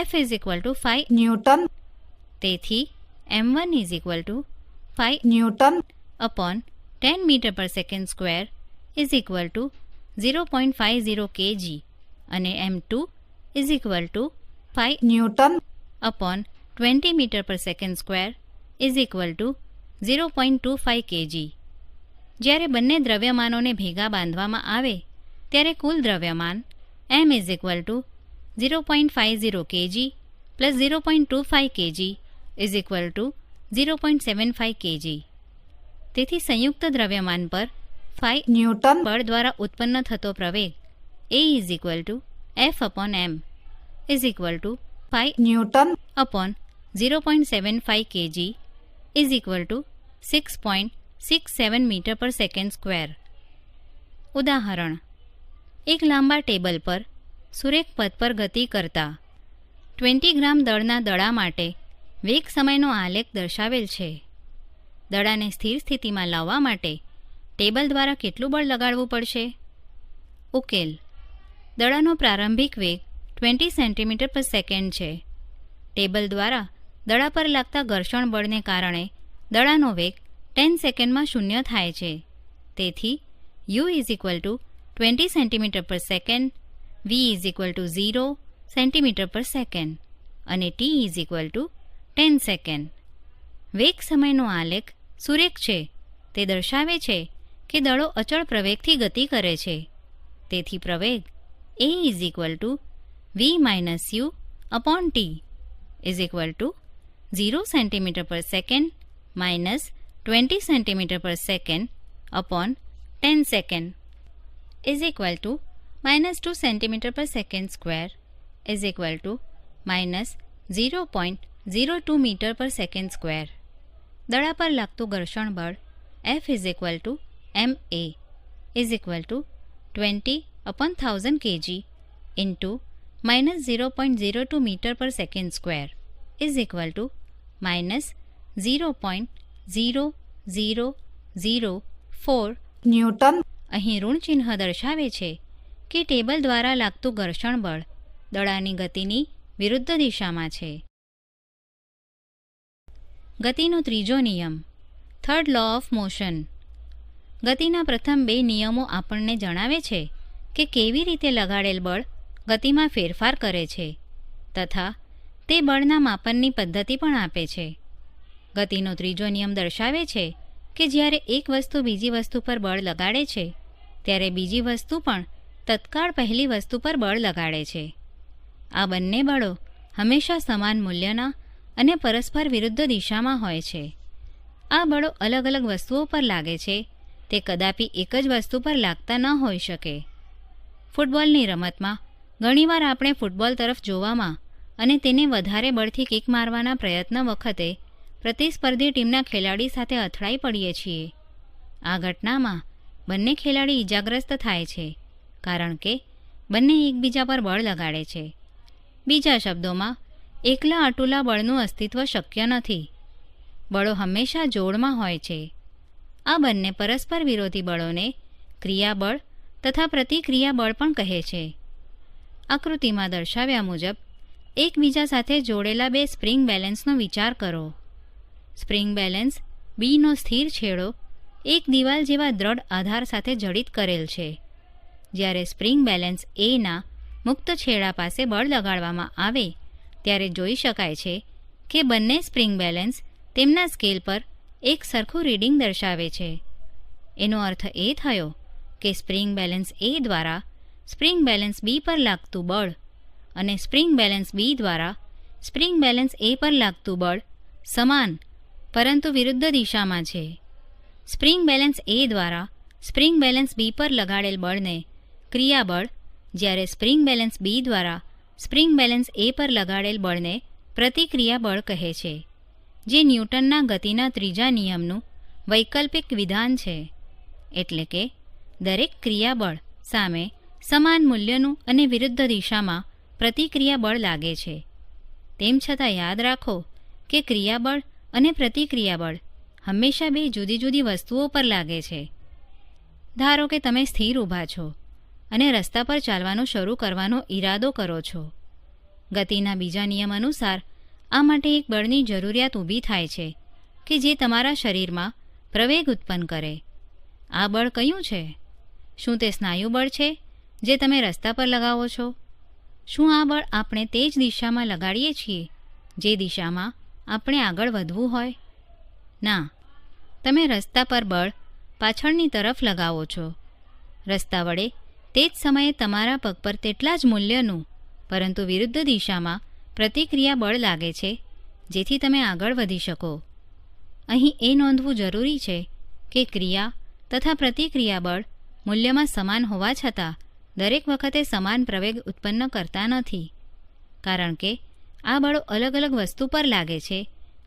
F 5 ન્યૂટન. તેથી m1 5 ન્યૂટન / 10 મીટર પર સેકન્ડ સ્ક્વેર 0.50 kg અને m2 5 ન્યૂટન / 20 મીટર પર સેકન્ડ સ્ક્વેર 0.25 kg. જ્યારે બંને દ્રવ્યમાનોને ભેગા બાંધવામાં આવે ત્યારે કુલ દ્રવ્યમાન m 0.50 kg + 0.25 kg 0.75 kg. તેથી સંયુક્ત દ્રવ્યમાન પર 5 ન્યૂટન બળ દ્વારા ઉત્પન્ન થતો પ્રવેગ A F/m 5 newton / 0.75 kg 6.67 metre પર સેકન્ડ સ્ક્વેર. ઉદાહરણ. એક લાંબા ટેબલ પર સુરેખ પથ પર ગતિ કરતા 20 ગ્રામ દળના દડા માટે વેગ સમયનો આલેખ દર્શાવેલ છે. દડાને સ્થિર સ્થિતિમાં લાવવા માટે ટેબલ દ્વારા કેટલું બળ લગાડવું પડશે? ઉકેલ. દડાનો પ્રારંભિક વેગ 20 સેન્ટીમીટર પર સેકન્ડ છે. ટેબલ દ્વારા દડા પર લાગતા ઘર્ષણ બળને કારણે દડાનો વેગ 10 સેકન્ડમાં શૂન્ય થાય છે. તેથી u 20 સેન્ટીમીટર પર સેકન્ડ, v 0 સેન્ટીમીટર પર સેકન્ડ અને t 10 સેકન્ડ. વેગ સમયનો આલેખ સુરેખ છે. તે દર્શાવે છે કે દળો અચળ પ્રવેગથી ગતિ કરે છે. તેથી પ્રવેગ a v - u upon t = 0 cm/s minus 20 cm/s upon 10 second -2 cm/s² -0.02 m/s². દડા પર લાગતું ઘર્ષણ બળ F ma 20/1000 kg into -0.02 m/s² -0.0004. Newton. અહીં ઋણ ચિહ્ન દર્શાવે છે કે ટેબલ દ્વારા લાગતું ઘર્ષણ બળ દડાની ગતિની વિરુદ્ધ દિશામાં છે. ગતિનો ત્રીજો નિયમ, થર્ડ લો ઓફ મોશન. ગતિના પ્રથમ બે નિયમો આપણને જણાવે છે કે કેવી રીતે લગાડેલ બળ ગતિમાં ફેરફાર કરે છે તથા તે બળના માપનની પદ્ધતિ પણ આપે છે. ગતિનો ત્રીજો નિયમ દર્શાવે છે કે જ્યારે એક વસ્તુ બીજી વસ્તુ પર બળ લગાડે છે ત્યારે બીજી વસ્તુ પણ તત્કાળ પહેલી વસ્તુ પર બળ લગાડે છે. આ બંને બળો હંમેશા સમાન મૂલ્યના અને પરસ્પર વિરુદ્ધ દિશામાં હોય છે. આ બળો અલગ અલગ વસ્તુઓ પર લાગે છે, તે કદાપી એક જ વસ્તુ પર લાગતા ન હોઈ શકે. ફૂટબોલની રમતમાં ઘણીવાર આપણે ફૂટબોલ તરફ જોવામાં અને તેને વધારે બળથી કિક મારવાના પ્રયત્ન વખતે પ્રતિસ્પર્ધી ટીમના ખેલાડી સાથે અથડાઈ પડીએ છીએ. આ ઘટનામાં બંને ખેલાડી ઈજાગ્રસ્ત થાય છે કારણ કે બંને એકબીજા પર બળ લગાડે છે. બીજા શબ્દોમાં, એકલા અટુલા બળનું અસ્તિત્વ શક્ય નથી. બળો હંમેશા જોડમાં હોય છે. આ બંને પરસ્પર વિરોધી બળોને ક્રિયાબળ તથા પ્રતિક્રિયા બળ પણ કહે છે. આકૃતિમાં દર્શાવ્યા મુજબ એકબીજા સાથે જોડેલા બે સ્પ્રિંગ બેલેન્સનો વિચાર કરો. સ્પ્રિંગ બેલેન્સ બીનો સ્થિર છેડો એક દિવાલ જેવા દ્રઢ આધાર સાથે જડિત કરેલ છે, જ્યારે સ્પ્રિંગ બેલેન્સ એના મુક્ત છેડા પાસે બળ લગાડવામાં આવે ત્યારે જોઈ શકાય છે કે બંને સ્પ્રિંગ બેલેન્સ તેમના સ્કેલ પર એક સરખું રીડિંગ દર્શાવે છે. એનો અર્થ એ થયો કે સ્પ્રિંગ બેલેન્સ એ દ્વારા સ્પ્રિંગ બેલેન્સ બી પર લાગતું બળ અને સ્પ્રિંગ બેલેન્સ બી દ્વારા સ્પ્રિંગ બેલેન્સ એ પર લાગતું બળ સમાન પરંતુ વિરુદ્ધ દિશામાં છે. સ્પ્રિંગ બેલેન્સ એ દ્વારા સ્પ્રિંગ બેલેન્સ બી પર લગાડેલ બળને ક્રિયાબળ, જ્યારે સ્પ્રિંગ બેલેન્સ બી દ્વારા સ્પ્રિંગ બેલેન્સ એ પર લગાડેલ બળને પ્રતિક્રિયા બળ કહે છે, જે ન્યૂટનના ગતિના ત્રીજા નિયમનું વૈકલ્પિક વિધાન છે. એટલે કે દરેક ક્રિયાબળ સામે સમાન મૂલ્યનું અને વિરુદ્ધ દિશામાં પ્રતિક્રિયા બળ લાગે છે. તેમ છતાં યાદ રાખો કે ક્રિયાબળ અને પ્રતિક્રિયાબળ હંમેશા બે જુદી જુદી વસ્તુઓ પર લાગે છે. ધારો કે તમે સ્થિર ઊભા છો અને રસ્તા પર ચાલવાનું શરૂ કરવાનો ઈરાદો કરો છો. ગતિના બીજા નિયમ અનુસાર આ માટે એક બળની જરૂરિયાત ઊભી થાય છે કે જે તમારા શરીરમાં પ્રવેગ ઉત્પન્ન કરે. આ બળ કયું છે? શું તે સ્નાયુ બળ છે જે તમે રસ્તા પર લગાવો છો? શું આ બળ આપણે તે જ દિશામાં લગાડીએ છીએ જે દિશામાં આપણે આગળ વધવું હોય? ના, તમે રસ્તા પર બળ પાછળની તરફ લગાવો છો. રસ્તા વડે તે જ સમયે તમારા પગ પર તેટલા જ મૂલ્યનું પરંતુ વિરુદ્ધ દિશામાં પ્રતિક્રિયા બળ લાગે છે જેથી તમે આગળ વધી શકો. અહીં એ નોંધવું જરૂરી છે કે ક્રિયા તથા પ્રતિક્રિયા બળ મૂલ્યમાં સમાન હોવા છતાં દરેક વખતે સમાન પ્રવેગ ઉત્પન્ન કરતા નથી, કારણ કે આ બળો અલગ અલગ વસ્તુ પર લાગે છે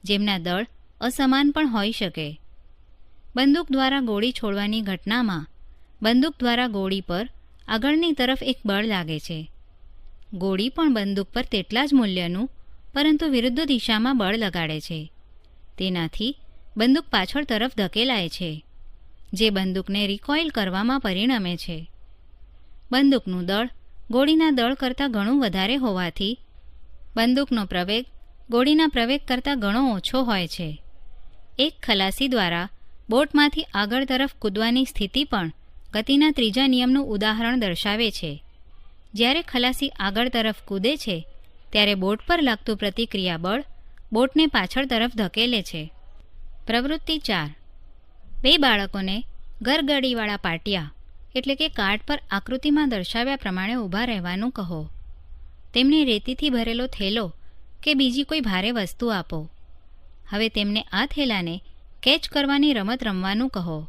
જેમના દળ અસમાન પણ હોઈ શકે. બંદૂક દ્વારા ગોળી છોડવાની ઘટનામાં બંદૂક દ્વારા ગોળી પર આગળની તરફ એક બળ લાગે છે. ગોળી પણ બંદૂક પર તેટલા જ મૂલ્યનું પરંતુ વિરુદ્ધ દિશામાં બળ લગાડે છે. તેનાથી બંદૂક પાછળ તરફ ધકેલાય છે, જે બંદૂકને રિકોઇલ કરવામાં પરિણમે છે. બંદૂકનું દળ ગોળીના દળ કરતાં ઘણું વધારે હોવાથી બંદૂકનો પ્રવેગ ગોળીના પ્રવેગ કરતાં ઘણો ઓછો હોય છે. એક ખલાસી દ્વારા બોટમાંથી આગળ તરફ કૂદવાની સ્થિતિ પણ ગતિના ત્રીજા નિયમનું ઉદાહરણ દર્શાવે છે. જ્યારે ખલાસી આગળ તરફ કૂદે છે ત્યારે બોટ પર લાગતું પ્રતિક્રિયા બળ બોટને પાછળ તરફ ધકેલે છે. પ્રવૃત્તિ 4. બે બાળકોને ગરગડીવાળા પાટિયા એટલે કે કાર્ડ પર આકૃતિમાં દર્શાવ્યા પ્રમાણે ઊભા રહેવાનું કહો. તેમને રેતીથી ભરેલો થેલો કે બીજી કોઈ ભારે વસ્તુ આપો. હવે તેમને આ થેલાને કેચ કરવાની રમત રમવાનું કહો.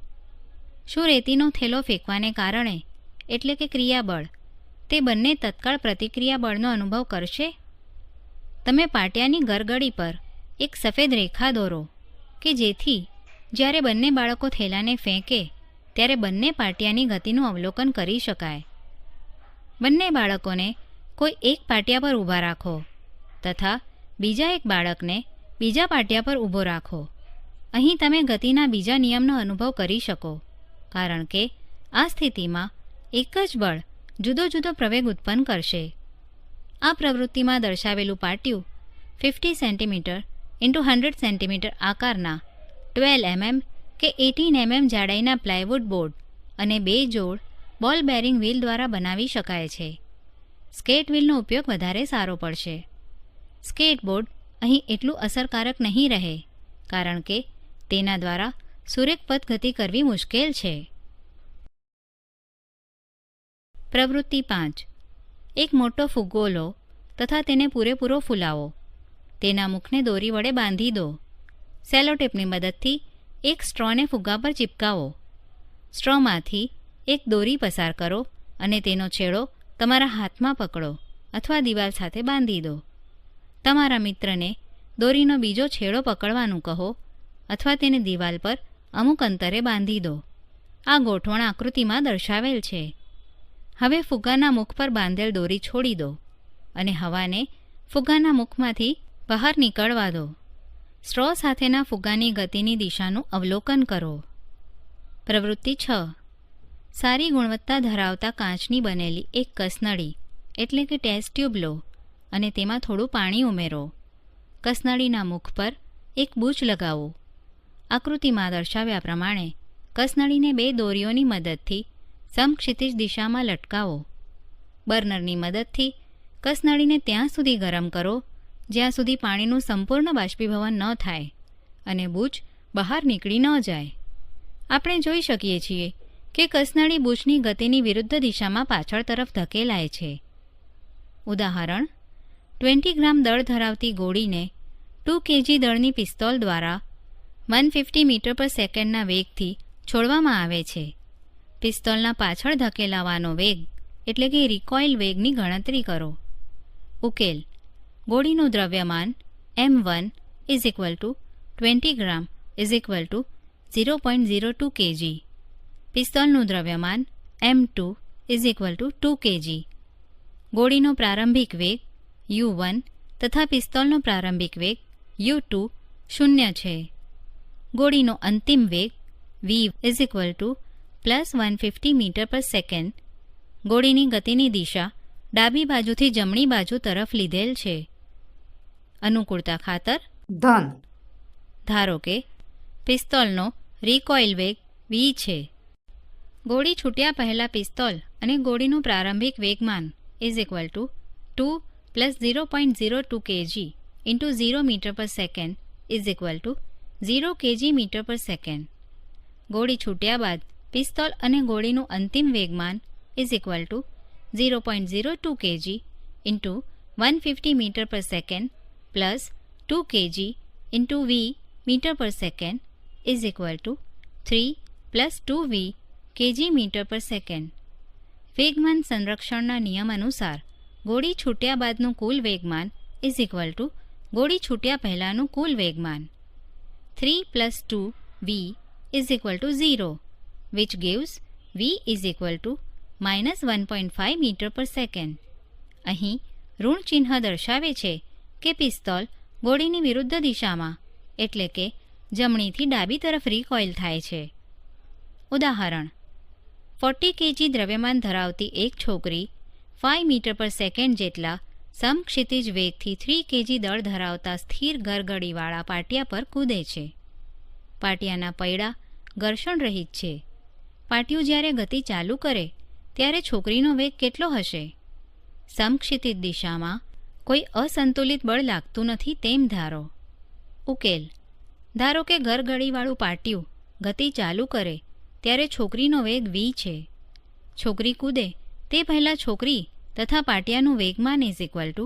શું રેતીનો થેલો ફેંકવાને કારણે એટલે કે ક્રિયાબળ તે બંને તત્કાળ પ્રતિક્રિયા બળનો અનુભવ કરશે? તમે પાટિયાની ગરગડી પર એક સફેદ રેખા દોરો કે જેથી જ્યારે બંને બાળકો થેલાને ફેંકે ત્યારે બંને પાટિયાની ગતિનું અવલોકન કરી શકાય. બંને બાળકોને કોઈ એક પાટિયા પર ઊભા રાખો તથા બીજા એક બાળકને બીજા પાટિયા પર ઊભો રાખો. અહીં તમે ગતિના બીજા નિયમનો અનુભવ કરી શકો, કારણ કે આ સ્થિતિમાં એક જ બળ જુદો જુદો પ્રવેગ ઉત્પન્ન કરશે. આ પ્રવૃત્તિમાં દર્શાવેલું પાટિયું 50 સેન્ટીમીટર × 100 સેન્ટીમીટર આકારના 12 mm કે 18 mm જાડાઈના પ્લાયવુડ બોર્ડ અને 2 જોડ બોલ બેરિંગ વ્હીલ દ્વારા બનાવી શકાય છે. સ્કેટ વ્હીલનો ઉપયોગ વધારે સારો પડશે. સ્કેટબોર્ડ અહીં એટલું અસરકારક નહીં રહે, કારણ કે તેના દ્વારા સુરેખ પથ ગતિ કરવી મુશ્કેલ છે. પ્રવૃત્તિ 5. એક મોટો ફુગ્ગો લો તથા તેને પૂરેપૂરો ફૂલાવો. તેના મુખને દોરી વડે બાંધી દો. સેલોટેપની મદદથી એક સ્ટ્રોને ફુગ્ગા પર ચિપકાવો. સ્ટ્રોમાંથી એક દોરી પસાર કરો અને તેનો છેડો તમારા હાથમાં પકડો અથવા દિવાલ સાથે બાંધી દો. તમારા મિત્રને દોરીનો બીજો છેડો પકડવાનું કહો અથવા તેને દિવાલ પર અમુક અંતરે બાંધી દો. આ ગોઠવણ આકૃતિમાં દર્શાવેલ છે. હવે ફુગ્ગાના મુખ પર બાંધેલ દોરી છોડી દો અને હવાને ફુગ્ગાના મુખમાંથી બહાર નીકળવા દો. સ્ટ્રો સાથેના ફુગ્ગાની ગતિની દિશાનું અવલોકન કરો. પ્રવૃત્તિ 6. સારી ગુણવત્તા ધરાવતા કાચની બનેલી એક કસનળી એટલે કે ટેસ્ટ ટ્યુબ લો અને તેમાં થોડું પાણી ઉમેરો. કસનળીના મુખ પર એક બૂચ લગાવો. આકૃતિમાં દર્શાવ્યા પ્રમાણે કસનળીને 2 દોરીઓની મદદથી સમક્ષિતિજ દિશામાં લટકાવો. બર્નરની મદદથી કસનળીને ત્યાં સુધી ગરમ કરો જ્યાં સુધી પાણીનું સંપૂર્ણ બાષ્પીભવન ન થાય અને બૂચ બહાર નીકળી ન જાય. આપણે જોઈ શકીએ છીએ કે કસનળી બૂચની ગતિની વિરુદ્ધ દિશામાં પાછળ તરફ ધકેલાય છે. ઉદાહરણ: 20 ગ્રામ દળ ધરાવતી ગોળીને 2 kg દળની પિસ્તોલ દ્વારા 150 મીટર પર સેકન્ડના વેગથી છોડવામાં આવે છે. પિસ્તોલના પાછળ ધકેલાવાનો વેગ એટલે કે રિકોઇલ વેગની ગણતરી કરો. ઉકેલ: ગોળીનું દ્રવ્યમાન m1 = 20 ગ્રામ = 0.02 kg. પિસ્તોલનું દ્રવ્યમાન m2 = 2 kg. ગોળીનો પ્રારંભિક વેગ u1 તથા પિસ્તોલનો પ્રારંભિક વેગ u2 0 છે. ગોળીનો અંતિમ વેગ v = +150 મીટર પર સેકન્ડ. ગોળીની ગતિની દિશા ડાબી બાજુથી જમણી બાજુ તરફ લીધેલ છે. અનુકૂળતા ખાતર ધન. ધારો કે પિસ્તોલનો રિકોઇલ વેગ v છે. ગોળી છૂટ્યા પહેલાં પિસ્તોલ અને ગોળીનું પ્રારંભિક વેગમાન = 2 + 0.02 kg × 0 મીટર પર સેકન્ડ = 0 kg મીટર પર સેકન્ડ. ગોળી છૂટ્યા બાદ પિસ્તોલ અને ગોળીનું અંતિમ વેગમાન = 0.02 kg × 150 મીટર પર સેકન્ડ + 2 kg × v મીટર પર સેકન્ડ = 3 + 2v kg મીટર પર સેકન્ડ. વેગમાન સંરક્ષણના નિયમ અનુસાર ગોળી છૂટ્યા બાદનું કુલ વેગમાન = ગોળી છૂટ્યા પહેલાંનું કુલ વેગમાન. 3 + 2v = 0, which gives v = -1.5 metre પર સેકન્ડ. અહીં ઋણ ચિહ્ન દર્શાવે છે કે પિસ્તોલ ગોળીની વિરુદ્ધ દિશામાં એટલે કે જમણીથી ડાબી તરફ રિકોઇલ થાય છે. ઉદાહરણ: 40 kg દ્રવ્યમાન ધરાવતી એક છોકરી 5 મીટર પર સેકન્ડ જેટલા સમક્ષિતિજ વેગથી 3 kg દળ ધરાવતા સ્થિર ગરગડીવાળા પાટિયા પર કૂદે છે. પાટિયાના પૈડા ઘર્ષણ રહિત છે. પાટિયું જ્યારે ગતિ ચાલુ કરે ત્યારે છોકરીનો વેગ કેટલો હશે? સમક્ષિતિજ દિશામાં કોઈ અસંતુલિત બળ લાગતું નથી તેમ ધારો. ઉકેલ: ધારો કે ઘરઘડીવાળું પાટિયું ગતિ ચાલુ કરે ત્યારે છોકરીનો વેગ v છે. છોકરી કૂદે તે પહેલાં છોકરી તથા પાટિયાનું વેગમાન is equal to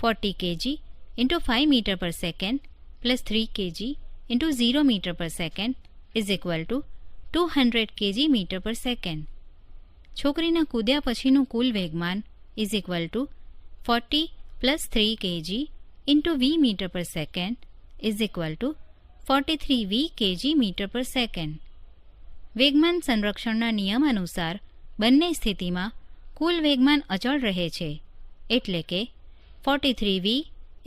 40 kg into 5 metre પર second plus 3 kg into 0 metre પર second is equal to 200 kg metre પર સેકન્ડ. છોકરીના કૂદ્યા પછીનું કુલ વેગમાન is equal to 40 plus 3 kg into v metre પર second is equal to 43 v kg metre પર સેકન્ડ. વેગમાન સંરક્ષણના નિયમ અનુસાર બંને સ્થિતિમાં કુલ વેગમાન અચળ રહે છે, એટલે કે 43v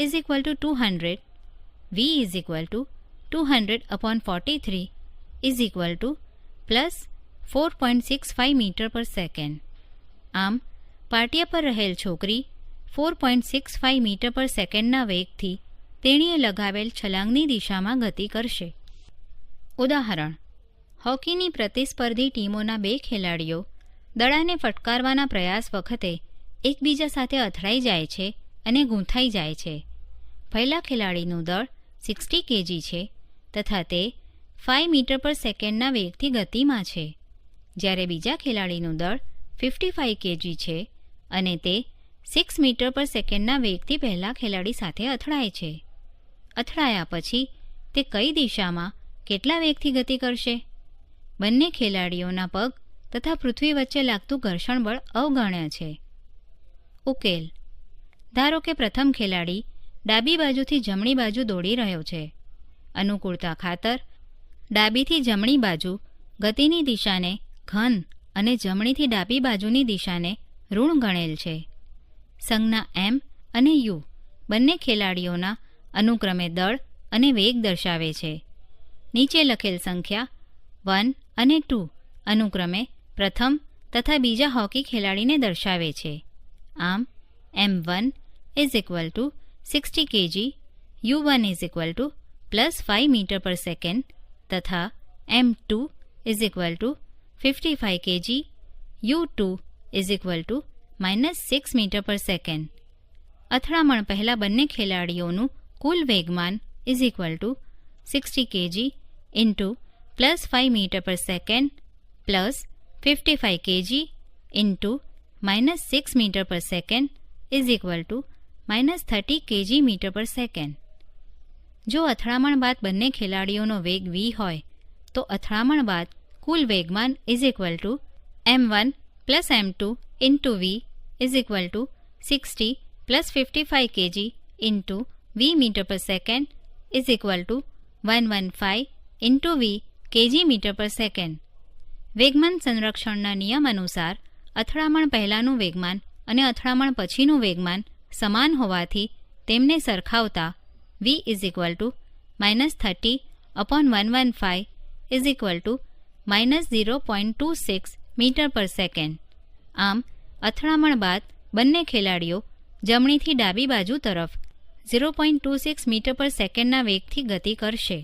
is equal to 200, v is equal to 200/43 is equal to plus 4.65 metre પર સેકન્ડ. આમ પાટિયા પર રહેલ છોકરી 4.65 મીટર પર સેકન્ડના વેગથી તેણીએ લગાવેલ છલાંગની દિશામાં ગતિ કરશે. ઉદાહરણ: હોકીની પ્રતિસ્પર્ધી ટીમોના 2 ખેલાડીઓ દડાને ફટકારવાના પ્રયાસ વખતે એકબીજા સાથે અથડાઈ જાય છે અને ગૂંથાઈ જાય છે. પહેલા ખેલાડીનું દળ 60 kg છે તથા તે 5 મીટર પર સેકન્ડના વેગથી ગતિમાં છે, જ્યારે બીજા ખેલાડીનું દળ 55 kg છે અને તે 6 મીટર પર સેકન્ડના વેગથી પહેલા ખેલાડી સાથે અથડાય છે. અથડાયા પછી તે કઈ દિશામાં કેટલા વેગથી ગતિ કરશે? બંને ખેલાડીઓના પગ તથા પૃથ્વી વચ્ચે લાગતું ઘર્ષણ બળ અવગણ્ય છે. ઉકેલ: ધારો કે પ્રથમ ખેલાડી ડાબી બાજુથી જમણી બાજુ દોડી રહ્યો છે. અનુકૂળતા ખાતર ડાબીથી જમણી બાજુ ગતિની દિશાને ઘન અને જમણીથી ડાબી બાજુની દિશાને ઋણ ગણેલ છે. સંજ્ઞા m અને u બંને ખેલાડીઓના અનુક્રમે દળ અને વેગ દર્શાવે છે. નીચે લખેલ સંખ્યા 1 અને 2 અનુક્રમે પ્રથમ તથા બીજા હોકી ખેલાડીને દર્શાવે છે. આમ m1 is equal to 60 kg, u1 is equal to plus 5 metre પર સેકન્ડ તથા m2 is equal to 55 kg, u2 is equal to -6 metre પર સેકન્ડ. અથડામણ પહેલાં બંને ખેલાડીઓનું કુલ વેગમાન is equal to 60 kg into plus 5 metre પર second plus 55 kg into -6 metre પર second is equal to -30 kg metre પર સેકન્ડ. જો અથડામણ બાદ બંને ખેલાડીઓનો વેગ v હોય તો અથડામણ બાદ કુલ વેગમાન is equal to m1 plus m2 into v is equal to 60 plus 55 kg into v metre પર second is equal to 115 into v kg metre પર સેકન્ડ. વેગમાન સંરક્ષણના નિયમ અનુસાર અથડામણ પહેલાંનું વેગમાન અને અથડામણ પછીનું વેગમાન સમાન હોવાથી તેમને સરખાવતા v is equal to -30/115 is equal to -0.26 metre પર સેકન્ડ. આમ અથડામણ બાદ બંને ખેલાડીઓ જમણીથી ડાબી બાજુ તરફ 0.26 મીટર પર સેકન્ડના વેગથી ગતિ કરશે.